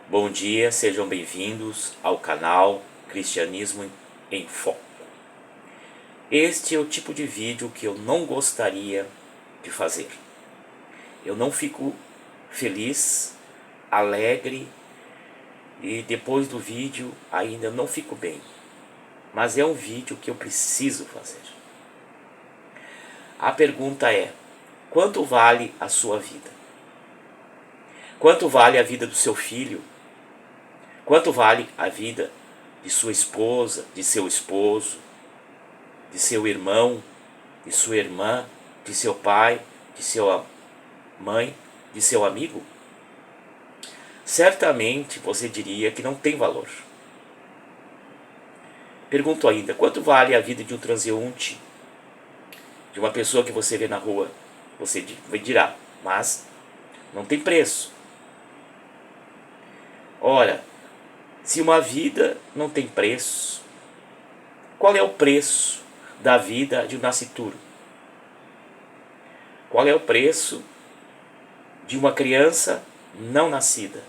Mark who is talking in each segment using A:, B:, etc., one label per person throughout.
A: Bom dia, sejam bem-vindos ao canal Cristianismo em Foco. Este é o tipo de vídeo que eu não gostaria de fazer. Eu não fico feliz, alegre e depois do vídeo ainda não fico bem. Mas é um vídeo que eu preciso fazer. A pergunta é: quanto vale a sua vida? Quanto vale a vida do seu filho? Quanto vale a vida de sua esposa, de seu esposo, de seu irmão, de sua irmã, de seu pai, de sua mãe, de seu amigo? Certamente você diria que não tem valor. Pergunto ainda: quanto vale a vida de um transeunte, de uma pessoa que você vê na rua? Você dirá, mas não tem preço. Ora, se uma vida não tem preço, qual é o preço da vida de um nascituro? Qual é o preço de uma criança não nascida?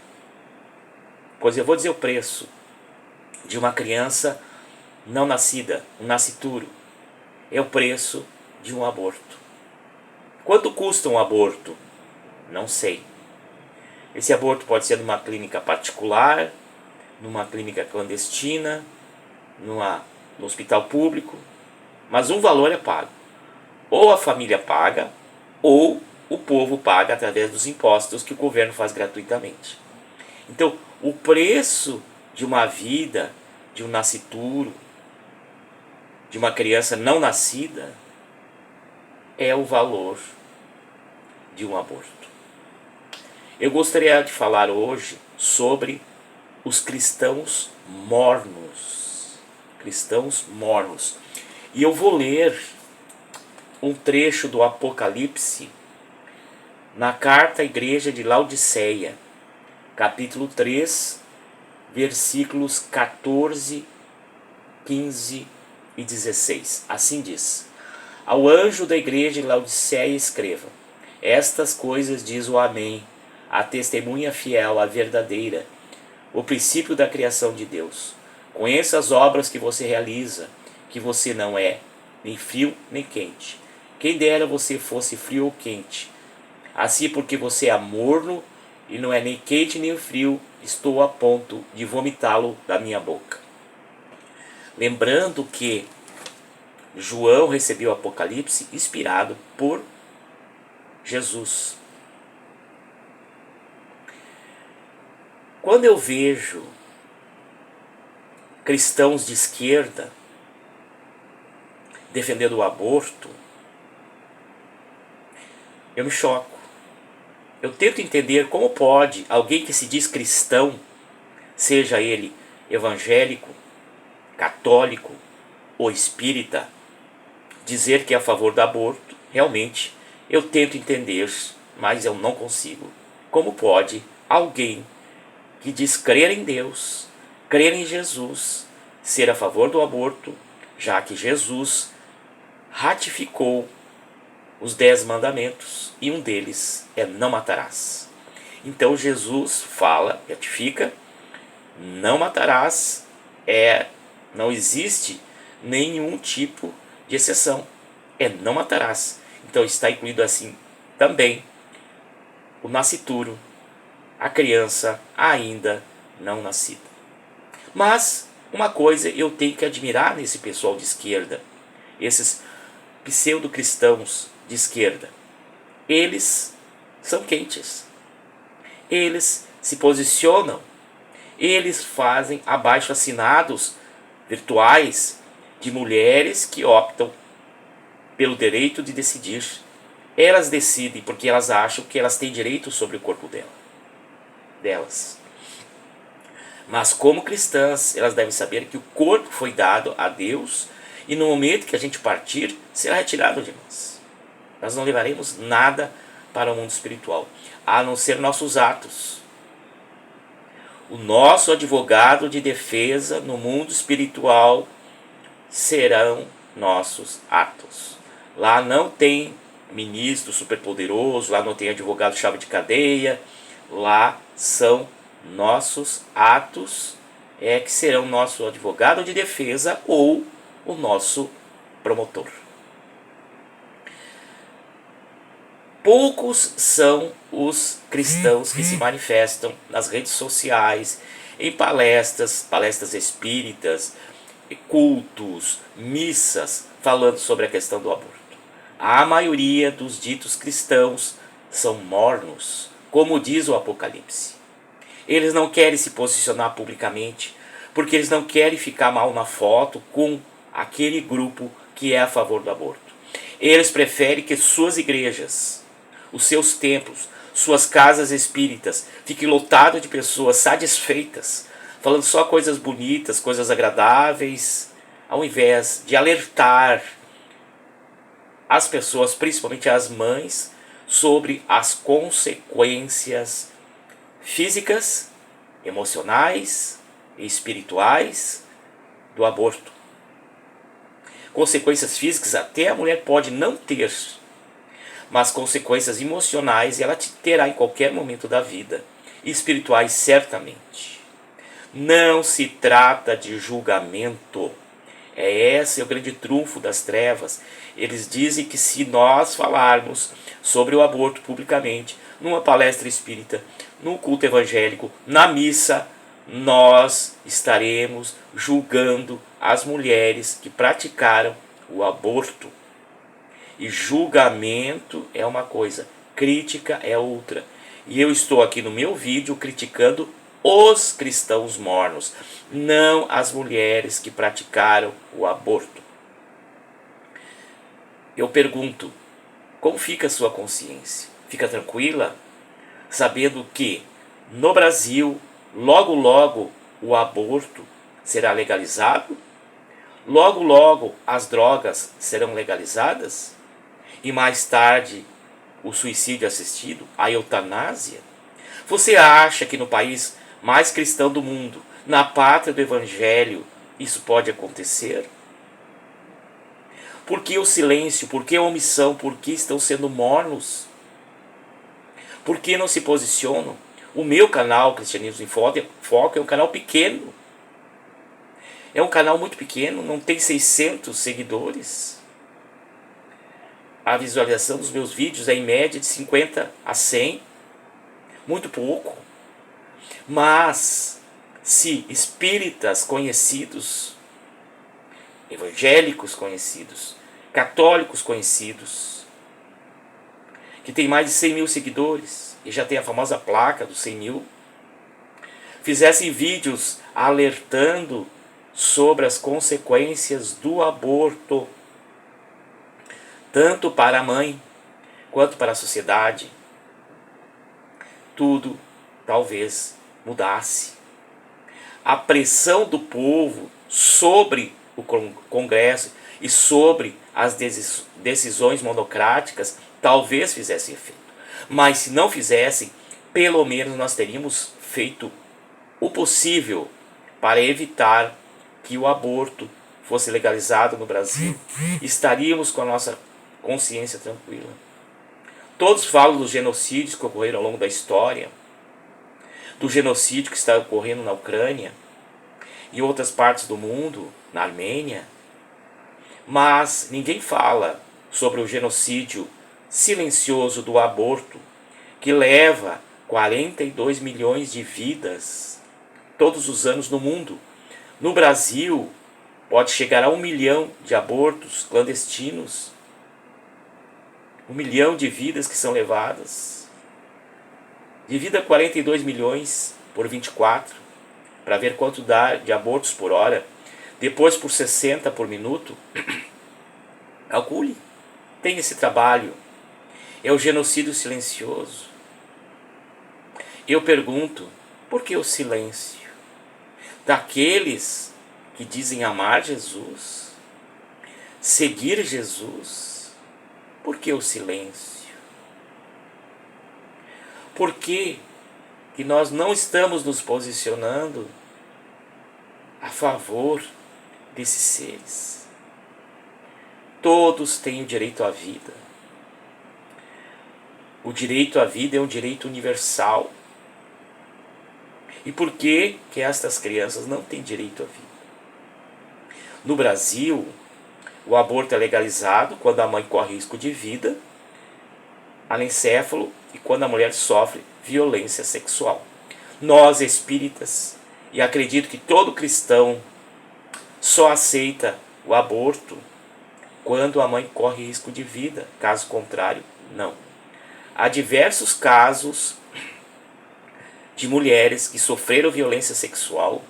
A: Pois eu vou dizer o preço de uma criança não nascida, um nascituro. É o preço de um aborto. Quanto custa um aborto? Não sei. Esse aborto pode ser numa clínica particular, numa clínica clandestina, no hospital público, mas um valor é pago. Ou a família paga, ou o povo paga através dos impostos que o governo faz gratuitamente. Então, o preço de uma vida, de um nascituro, de uma criança não nascida, é o valor de um aborto. Eu gostaria de falar hoje sobre os cristãos mornos. Cristãos mornos. E eu vou ler um trecho do Apocalipse na carta à igreja de Laodiceia, capítulo 3, versículos 14, 15 e 16. Assim diz: ao anjo da igreja de Laodiceia escreva: estas coisas diz o Amém, a testemunha fiel, a verdadeira, o princípio da criação de Deus. Conheça as obras que você realiza, que você não é nem frio nem quente. Quem dera você fosse frio ou quente. Assim, porque você é morno e não é nem quente nem frio, estou a ponto de vomitá-lo da minha boca. Lembrando que João recebeu o Apocalipse inspirado por Jesus. Quando eu vejo cristãos de esquerda defendendo o aborto, eu me choco. Eu tento entender como pode alguém que se diz cristão, seja ele evangélico, católico ou espírita, dizer que é a favor do aborto. Realmente, eu tento entender, mas eu não consigo. Como pode alguém que diz crer em Deus, crer em Jesus, ser a favor do aborto, já que Jesus ratificou os 10 mandamentos e um deles é não matarás. Então Jesus fala, ratifica, não matarás, não existe nenhum tipo de exceção, é não matarás. Então está incluído assim também o nascituro, a criança ainda não nascida. Mas uma coisa eu tenho que admirar nesse pessoal de esquerda, esses pseudo-cristãos de esquerda. Eles são quentes. Eles se posicionam. Eles fazem abaixo-assinados virtuais de mulheres que optam pelo direito de decidir. Elas decidem porque elas acham que elas têm direito sobre o corpo delas. Mas como cristãs, elas devem saber que o corpo foi dado a Deus e no momento que a gente partir, será retirado de nós. Nós não levaremos nada para o mundo espiritual, a não ser nossos atos. O nosso advogado de defesa no mundo espiritual serão nossos atos. Lá não tem ministro superpoderoso, lá não tem advogado chave de cadeia, lá são nossos atos é que serão nosso advogado de defesa ou o nosso promotor. Poucos são os cristãos que se manifestam nas redes sociais, em palestras espíritas, cultos, missas, falando sobre a questão do aborto. A maioria dos ditos cristãos são mornos, como diz o Apocalipse. Eles não querem se posicionar publicamente, porque eles não querem ficar mal na foto com aquele grupo que é a favor do aborto. Eles preferem que suas igrejas, os seus templos, suas casas espíritas fiquem lotados de pessoas satisfeitas, falando só coisas bonitas, coisas agradáveis, ao invés de alertar as pessoas, principalmente as mães, sobre as consequências físicas, emocionais e espirituais do aborto. Consequências físicas até a mulher pode não ter, mas consequências emocionais ela terá em qualquer momento da vida, e espirituais certamente. Não se trata de julgamento. Esse é o grande trunfo das trevas. Eles dizem que se nós falarmos sobre o aborto publicamente, numa palestra espírita, no culto evangélico, na missa, nós estaremos julgando as mulheres que praticaram o aborto. E julgamento é uma coisa, crítica é outra. E eu estou aqui no meu vídeo criticando os cristãos mornos, não as mulheres que praticaram o aborto. Eu pergunto, como fica a sua consciência? Fica tranquila? Sabendo que no Brasil, logo logo, o aborto será legalizado? Logo logo as drogas serão legalizadas? E mais tarde o suicídio assistido, a eutanásia? Você acha que no país mais cristão do mundo, na pátria do evangelho, isso pode acontecer? Por que o silêncio? Por que a omissão? Por que estão sendo mornos? Por que não se posicionam? O meu canal, Cristianismo em Foco, é um canal pequeno. É um canal muito pequeno, não tem 600 seguidores. A visualização dos meus vídeos é em média de 50 a 100. Muito pouco. Mas, se espíritas conhecidos, evangélicos conhecidos, católicos conhecidos, que tem mais de 100 mil seguidores, e já tem a famosa placa dos 100 mil, fizessem vídeos alertando sobre as consequências do aborto, tanto para a mãe quanto para a sociedade, tudo talvez mudasse. A pressão do povo sobre o Congresso e sobre as decisões monocráticas talvez fizesse efeito. Mas se não fizessem, pelo menos nós teríamos feito o possível para evitar que o aborto fosse legalizado no Brasil. Estaríamos com a nossa consciência tranquila. Todos falam dos genocídios que ocorreram ao longo da história, do genocídio que está ocorrendo na Ucrânia e outras partes do mundo, na Armênia, mas ninguém fala sobre o genocídio silencioso do aborto, que leva 42 milhões de vidas todos os anos no mundo. No Brasil, pode chegar a 1 milhão de abortos clandestinos, 1 milhão de vidas que são levadas. Divida 42 milhões por 24, para ver quanto dá de abortos por hora, depois por 60 por minuto. Calcule. Tem esse trabalho. É o genocídio silencioso. Eu pergunto, por que o silêncio? Daqueles que dizem amar Jesus, seguir Jesus, por que o silêncio? Por que nós não estamos nos posicionando a favor desses seres? Todos têm o direito à vida. O direito à vida é um direito universal. E por que que estas crianças não têm direito à vida? No Brasil, o aborto é legalizado quando a mãe corre risco de vida, anencefalo e quando a mulher sofre violência sexual. Nós espíritas, e acredito que todo cristão só aceita o aborto quando a mãe corre risco de vida, caso contrário, não. Há diversos casos de mulheres que sofreram violência sexual,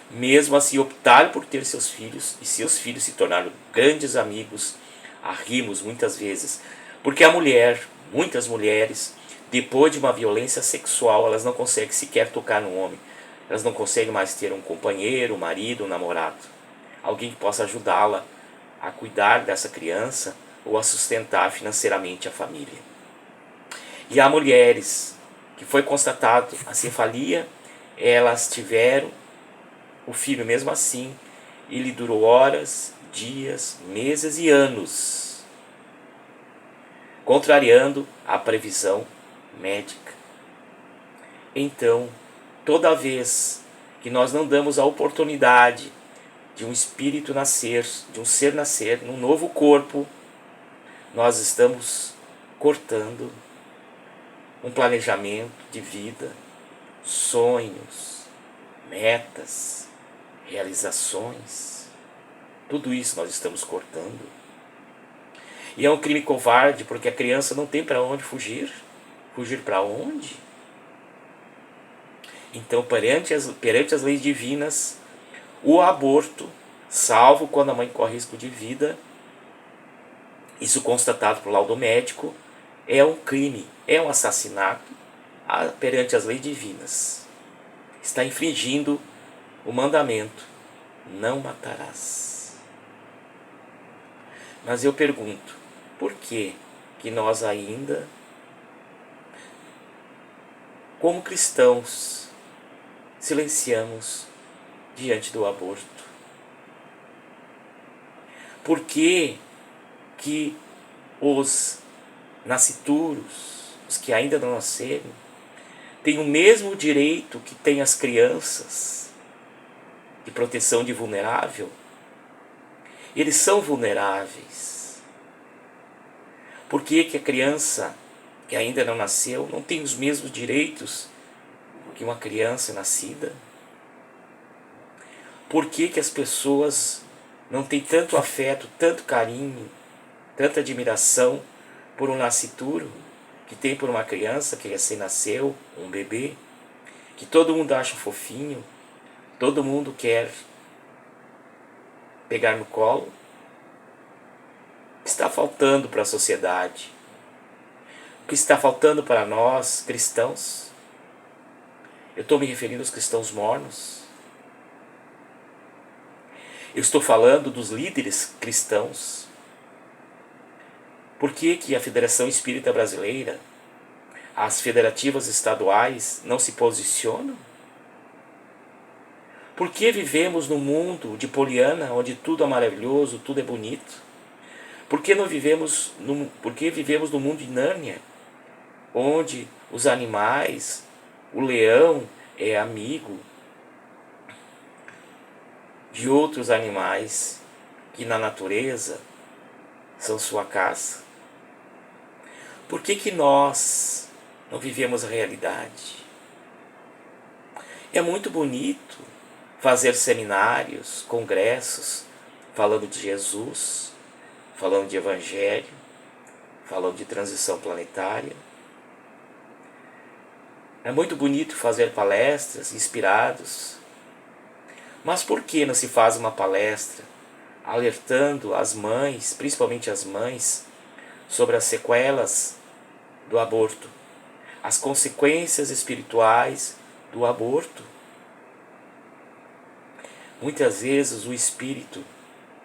A: mesmo assim optaram por ter seus filhos, e seus filhos se tornaram grandes amigos, arrimos muitas vezes, porque a mulher, muitas mulheres, depois de uma violência sexual, elas não conseguem sequer tocar no homem, elas não conseguem mais ter um companheiro, um marido, um namorado, alguém que possa ajudá-la a cuidar dessa criança ou a sustentar financeiramente a família. E há mulheres que foi constatado a cefalia, elas tiveram o filho mesmo assim, e lhe durou horas, dias, meses e anos, contrariando a previsão médica. Então, toda vez que nós não damos a oportunidade de um espírito nascer, de um ser nascer num novo corpo, nós estamos cortando um planejamento de vida, sonhos, metas, realizações. Tudo isso nós estamos cortando. E é um crime covarde, porque a criança não tem para onde fugir. Fugir para onde? Então, perante as leis divinas, o aborto, salvo quando a mãe corre risco de vida, isso constatado por laudo médico, é um crime, é um assassinato perante as leis divinas. Está infringindo o mandamento: não matarás. Mas eu pergunto, por que nós ainda, como cristãos, silenciamos diante do aborto? Por que os nascituros, os que ainda não nasceram, têm o mesmo direito que têm as crianças de proteção de vulnerável? Eles são vulneráveis. Por que a criança que ainda não nasceu não tem os mesmos direitos que uma criança nascida? Por que as pessoas não têm tanto afeto, tanto carinho, tanta admiração por um nascituro que tem por uma criança que recém-nasceu, um bebê, que todo mundo acha fofinho, todo mundo quer pegar no colo? O que está faltando para a sociedade? O que está faltando para nós, cristãos? Eu estou me referindo aos cristãos mornos. Eu estou falando dos líderes cristãos. Por que a Federação Espírita Brasileira, as federativas estaduais não se posicionam? Por que vivemos num mundo de Poliana, onde tudo é maravilhoso, tudo é bonito? Por que vivemos no mundo de Nárnia, onde os animais, o leão é amigo de outros animais que na natureza são sua casa? Por que nós não vivemos a realidade? É muito bonito fazer seminários, congressos, falando de Jesus, falando de Evangelho, falando de transição planetária. É muito bonito fazer palestras inspirados. Mas por que não se faz uma palestra alertando as mães, principalmente as mães, sobre as sequelas do aborto, as consequências espirituais do aborto? Muitas vezes o espírito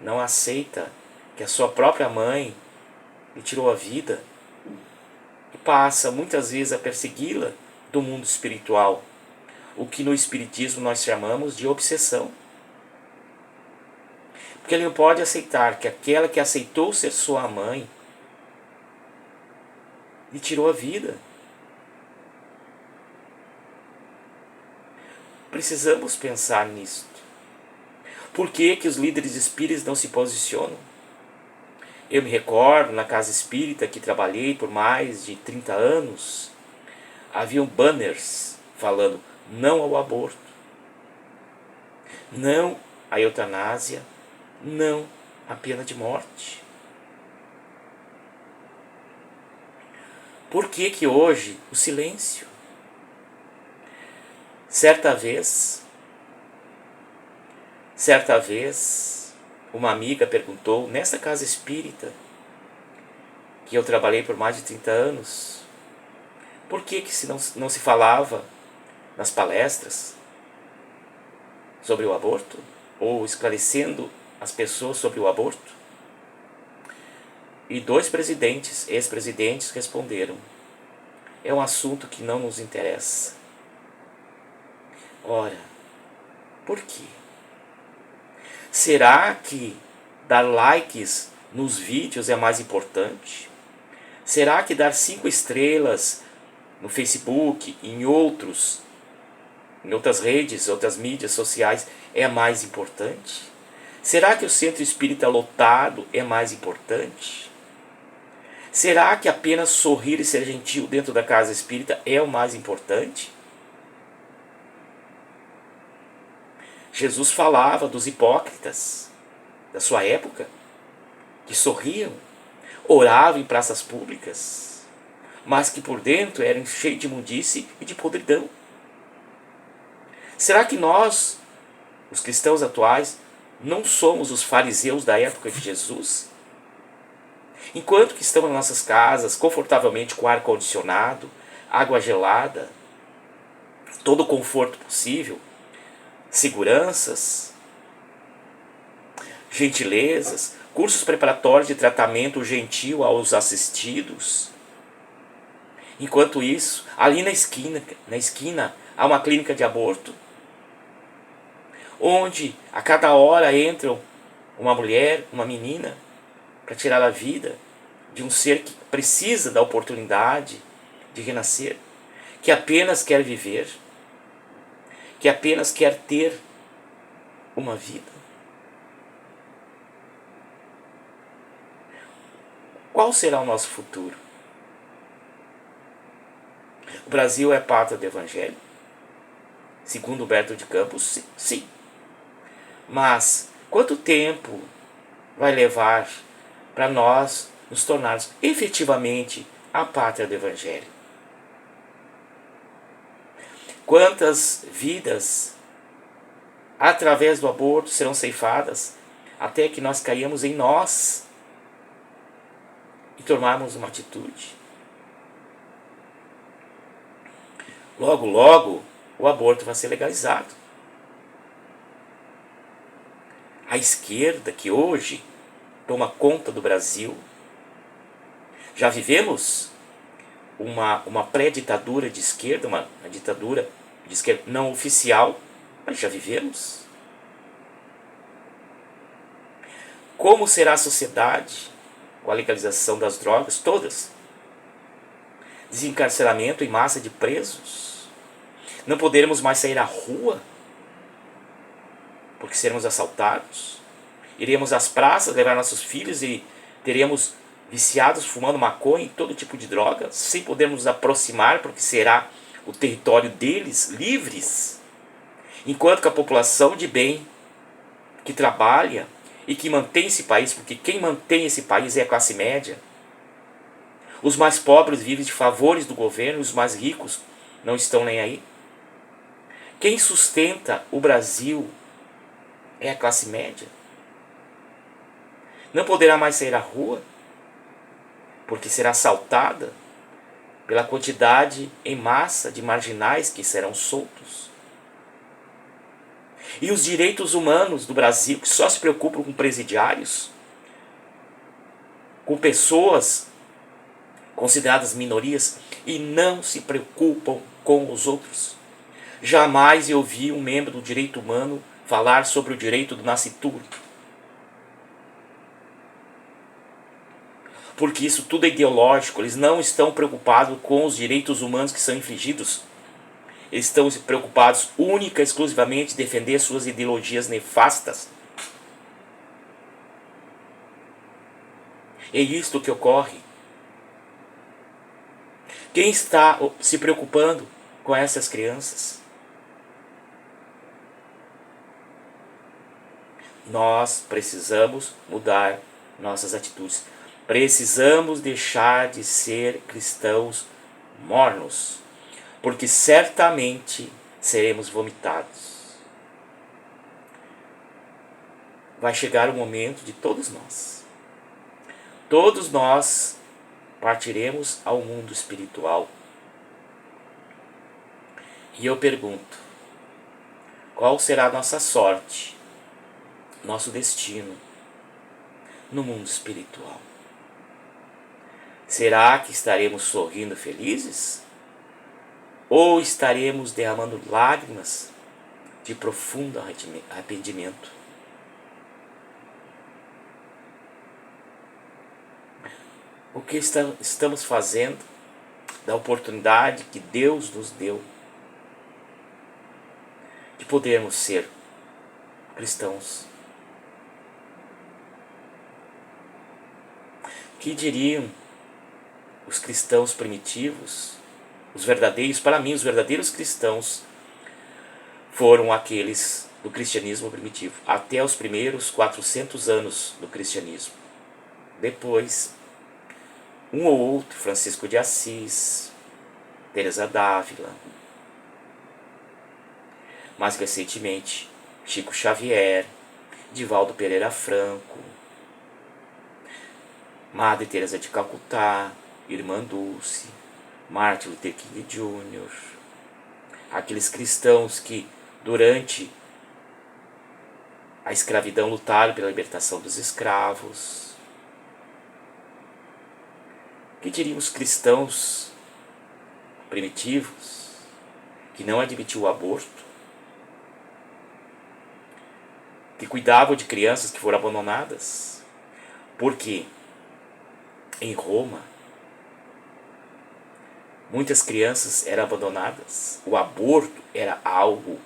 A: não aceita que a sua própria mãe lhe tirou a vida e passa muitas vezes a persegui-la do mundo espiritual, o que no espiritismo nós chamamos de obsessão. Porque ele não pode aceitar que aquela que aceitou ser sua mãe lhe tirou a vida. Precisamos pensar nisso. Por que que os líderes espíritas não se posicionam? Eu me recordo, na casa espírita que trabalhei por mais de 30 anos, haviam banners falando não ao aborto, não à eutanásia, não à pena de morte. Por que que hoje o silêncio? Certa vez, uma amiga perguntou, nessa casa espírita, que eu trabalhei por mais de 30 anos, por que que não se falava nas palestras sobre o aborto? Ou esclarecendo as pessoas sobre o aborto? E 2 ex-presidentes responderam, é um assunto que não nos interessa. Ora, por quê? Será que dar likes nos vídeos é mais importante? Será que dar 5 estrelas no Facebook, em outras redes, outras mídias sociais é mais importante? Será que o centro espírita lotado é mais importante? Será que apenas sorrir e ser gentil dentro da casa espírita é o mais importante? Jesus falava dos hipócritas da sua época, que sorriam, oravam em praças públicas, mas que por dentro eram cheios de imundície e de podridão. Será que nós, os cristãos atuais, não somos os fariseus da época de Jesus? Enquanto que estamos nas nossas casas, confortavelmente com ar-condicionado, água gelada, todo o conforto possível, seguranças, gentilezas, cursos preparatórios de tratamento gentil aos assistidos. Enquanto isso, ali na esquina há uma clínica de aborto, onde a cada hora entram uma mulher, uma menina, para tirar a vida de um ser que precisa da oportunidade de renascer, que apenas quer viver, que apenas quer ter uma vida. Qual será o nosso futuro? O Brasil é pátria do Evangelho? Segundo Humberto de Campos, sim. Mas quanto tempo vai levar para nós nos tornarmos efetivamente a pátria do Evangelho? Quantas vidas, através do aborto, serão ceifadas até que nós caímos em nós e tomarmos uma atitude? Logo, logo, o aborto vai ser legalizado. A esquerda que hoje toma conta do Brasil, já vivemos uma pré-ditadura de esquerda, uma ditadura de esquerda não oficial, mas já vivemos. Como será a sociedade com a legalização das drogas todas? Desencarceramento em massa de presos? Não poderemos mais sair à rua porque seremos assaltados? Iremos às praças levar nossos filhos e teremos viciados fumando maconha e todo tipo de droga, sem podermos nos aproximar porque será o território deles, livres? Enquanto que a população de bem, que trabalha e que mantém esse país, porque quem mantém esse país é a classe média, os mais pobres vivem de favores do governo, os mais ricos não estão nem aí. Quem sustenta o Brasil é a classe média. Não poderá mais sair à rua, porque será assaltada pela quantidade em massa de marginais que serão soltos. E os direitos humanos do Brasil, que só se preocupam com presidiários, com pessoas consideradas minorias, e não se preocupam com os outros. Jamais eu vi um membro do direito humano falar sobre o direito do nascituro. Porque isso tudo é ideológico, eles não estão preocupados com os direitos humanos que são infligidos. estão preocupados única e exclusivamente em defender suas ideologias nefastas. É isto que ocorre. Quem está se preocupando com essas crianças? Nós precisamos mudar nossas atitudes. Precisamos deixar de ser cristãos mornos, porque certamente seremos vomitados. Vai chegar o momento de todos nós partiremos ao mundo espiritual. E eu pergunto, qual será a nossa sorte, nosso destino no mundo espiritual? Será que estaremos sorrindo felizes? Ou estaremos derramando lágrimas de profundo arrependimento? O que estamos fazendo da oportunidade que Deus nos deu de podermos ser cristãos? Que diriam os cristãos primitivos, os verdadeiros, para mim, os verdadeiros cristãos foram aqueles do cristianismo primitivo, até os primeiros 400 anos do cristianismo. Depois, um ou outro, Francisco de Assis, Teresa d'Ávila, mais recentemente, Chico Xavier, Divaldo Pereira Franco, Madre Teresa de Calcutá, Irmã Dulce, Martin Luther King Jr., aqueles cristãos que durante a escravidão lutaram pela libertação dos escravos. Que diriam os cristãos primitivos que não admitiam o aborto, que cuidavam de crianças que foram abandonadas? Porque em Roma muitas crianças eram abandonadas. O aborto era algo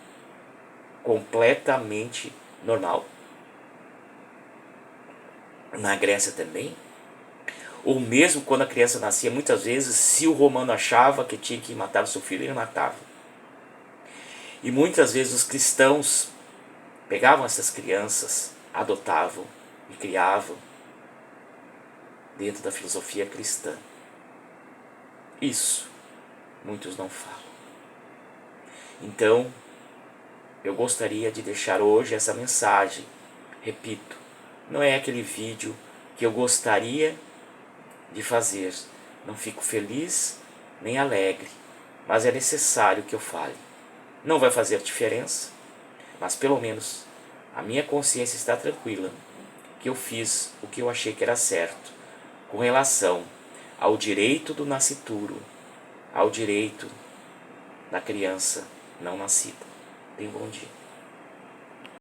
A: completamente normal. Na Grécia também. Ou mesmo quando a criança nascia, muitas vezes, se o romano achava que tinha que matar o seu filho, ele matava. E muitas vezes os cristãos pegavam essas crianças, adotavam e criavam dentro da filosofia cristã. Isso muitos não falam. Então, eu gostaria de deixar hoje essa mensagem. Repito, não é aquele vídeo que eu gostaria de fazer. Não fico feliz nem alegre, mas é necessário que eu fale. Não vai fazer diferença, mas pelo menos a minha consciência está tranquila que eu fiz o que eu achei que era certo com relação ao direito do nascituro, ao direito da criança não nascida. Tenha um bom dia.